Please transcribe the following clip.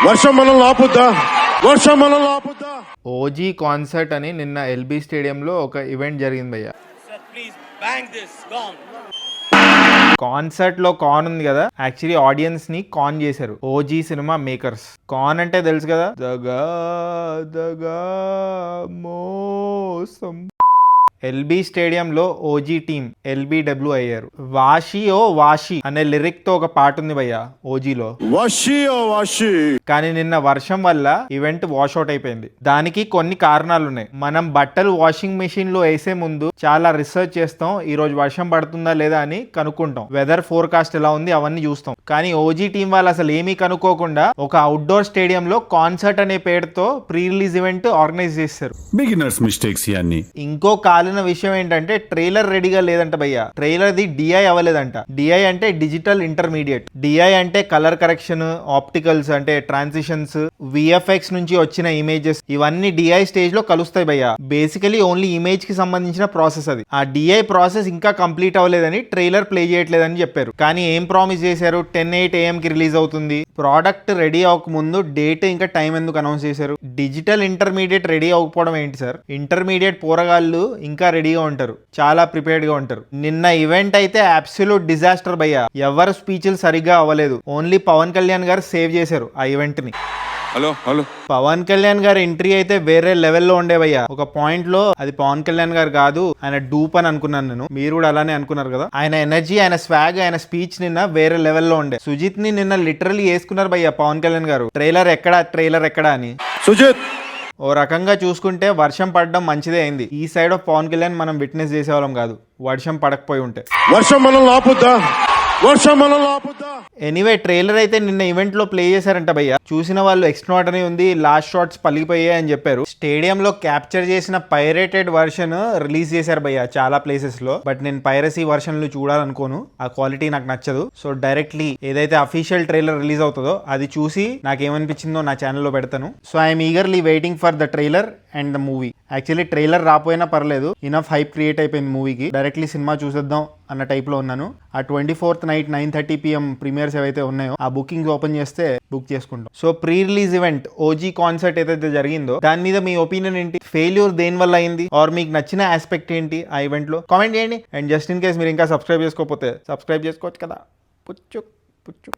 వర్షం మనల్ని ఆపుద్దా? వర్షం మనల్ని ఆపుద్దా? ఓజీ కాన్సర్ట్ అని నిన్న ఎల్బీ స్టేడియంలో ఒక ఈవెంట్ జరిగింది భయ్య. కాన్సర్ట్ లో కాన్ ఉంది కదా, యాక్చువల్లీ ఆడియన్స్ ని కాన్ చేశారు ఓజీ సినిమా మేకర్స్. కాన్ అంటే తెలుసు కదా, దగా దగా మోసం. ఎల్బీ స్టేడియంలో ఓజీ టీమ్ ఎల్బీడబ్ల్యూ అయ్యారు. వాషి ఓ వాషి అనే లిరిక్ తో ఒక పాట ఉంది భయ్య ఓజీలో. వాషి ఓ వాషి. కానీ నిన్న వర్షం వల్ల ఈవెంట్ వాషౌట్ అయిపోయింది. దానికి కొన్ని కారణాలు ఉన్నాయి. మనం బట్టలు వాషింగ్ మెషిన్ లో వేసే ముందు చాలా రీసెర్చ్ చేస్తాం, ఈ రోజు వర్షం పడుతుందా లేదా అని కనుక్కుంటాం, వెదర్ ఫోర్కాస్ట్ ఎలా ఉంది అవన్నీ చూస్తాం. కానీ ఓజీ టీం వాళ్ళు అసలు ఏమీ కనుక్కోకుండా ఒక అవుట్డోర్ స్టేడియం లో కాన్సర్ట్ అనే పేరుతో ప్రీ రిలీజ్ ఈవెంట్ ఆర్గనైజ్ చేస్తారు. బిగినర్స్ మిస్టేక్స్ ఇవన్నీ. ఇంకో కాలిన విషయం ఏంటంటే ట్రైలర్ రెడీగా లేదంట భయ్య. ట్రైలర్ ది డిఐ అవ్వలేదంట. డిఐ అంటే డిజిటల్ ఇంటర్మీడియట్. డిఐ అంటే కలర్ కరెక్షన్, ఆప్టికల్స్ అంటే ట్రాన్సిషన్స్, విఎఫ్ఎక్స్ నుంచి వచ్చిన ఇమేజెస్ ఇవన్నీ డిఐ స్టేజ్ లో కలుస్తాయి భయ్య. బేసికలీ ఓన్లీ ఇమేజ్ కి సంబంధించిన ప్రాసెస్ అది. ఆ డిఐ ప్రాసెస్ ఇంకా కంప్లీట్ అవ్వలేదని ట్రైలర్ ప్లే చేయట్లేదని చెప్పారు. కానీ ఏం ప్రామిస్ చేశారు, 10/8 AM కి రిలీజ్ అవుతుంది. ప్రోడక్ట్ రెడీ అవ్వక ముందు డేట్ ఇంకా టైం ఎందుకు అనౌన్స్ చేశారు? డిజిటల్ ఇంటర్మీడియట్ రెడీ అవ్వకపోవడం ఏంటి సార్? ఇంటర్మీడియట్ పోరగాళ్ళు ఇంకా రెడీగా ఉంటారు, చాలా ప్రిపేర్డ్ గా ఉంటారు. నిన్న ఈవెంట్ అయితే అబ్సల్యూట్ డిజాస్టర్ భయ్య. ఎవరు స్పీచ్లు సరిగ్గా అవ్వలేదు. ఓన్లీ పవన్ కళ్యాణ్ గారు సేవ్ చేశారు ఆ ఈవెంట్ ని. హలో హలో పవన్ కళ్యాణ్ గారి ఎంట్రీ అయితే వేరే లెవెల్లో ఉండే భయ్య. ఒక పాయింట్ లో అది పవన్ కళ్యాణ్ గారు కాదు, ఆయన డూప్ అని అనుకున్నాను నేను. మీరు కూడా అలానే అనుకున్నారు కదా. ఆయన ఎనర్జీ, ఆయన స్వాగ్, ఆయన స్పీచ్ నిన్న వేరే లెవెల్లో ఉండే. సుజిత్ ని నిన్న లిటరలీ వేసుకున్నారు భయ్య పవన్ కళ్యాణ్ గారు. ట్రైలర్ ఎక్కడా అని. సుజిత్ ఓ రకంగా చూసుకుంటే వర్షం పడడం మంచిదే అయింది. ఈ సైడ్ ఆఫ్ పవన్ కళ్యాణ్ మనం విట్నెస్ చేసేవాళ్ళం కాదు, వర్షం పడకపోయి ఉంటే. వర్షం మనల్ని ఆపుద్దా? వర్షం మనల్ని ఆపుద్దా? ఎనీవే ట్రైలర్ అయితే నిన్న ఈవెంట్ లో ప్లే చేశారంట భయ్య. చూసిన వాళ్ళు ఎక్స్ట్రాడనరీ ఉంది, లాస్ట్ షాట్స్ పలిగిపోయాయి అని చెప్పారు. స్టేడియం లో క్యాప్చర్ చేసిన పైరేటెడ్ వర్షన్ రిలీజ్ చేశారు భయ్య చాలా ప్లేసెస్ లో. బట్ నేను పైరసీ వర్షన్లు చూడాలనుకోను, ఆ క్వాలిటీ నాకు నచ్చదు. సో డైరెక్ట్లీ ఏదైతే అఫీషియల్ ట్రైలర్ రిలీజ్ అవుతుందో అది చూసి నాకేమనిపించిందో నా ఛానల్లో పెడతాను. So I'm eagerly waiting for the trailer and the movie. Actually trailer రాపోయినా పర్లేదు, ఇనఫ్ హైప్ క్రియేట్ అయిపోయింది మూవీకి. డైరెక్ట్లీ సినిమా చూసేద్దాం అన్న టైప్ లో ఉన్నాను. ఆ 24th నైట్ 9:30 PM ప్రీమియర్స్ ఏవైతే ఉన్నాయో ఆ బుకింగ్స్ ఓపెన్ చేస్తే బుక్ చేసుకుంటాం. So pre release event OG concert ఏదైతే జరిగిందో దాని మీద మీ ఒపీనియన్ ఏంటి? ఫెయిల్యూర్ దేని వల్ల అయింది, ఆర్ మీకు నచ్చిన ఆస్పెక్ట్ ఏంటి ఆ ఈవెంట్ లో? కామెంట్ చేయండి. అండ్ జస్ట్ ఇన్ కేస్ మీరు ఇంకా సబ్స్క్రైబ్ చేసుకోకపోతే సబ్స్క్రైబ్ చేసుకోవచ్చు కదా. పుచ్చు పుచ్చు.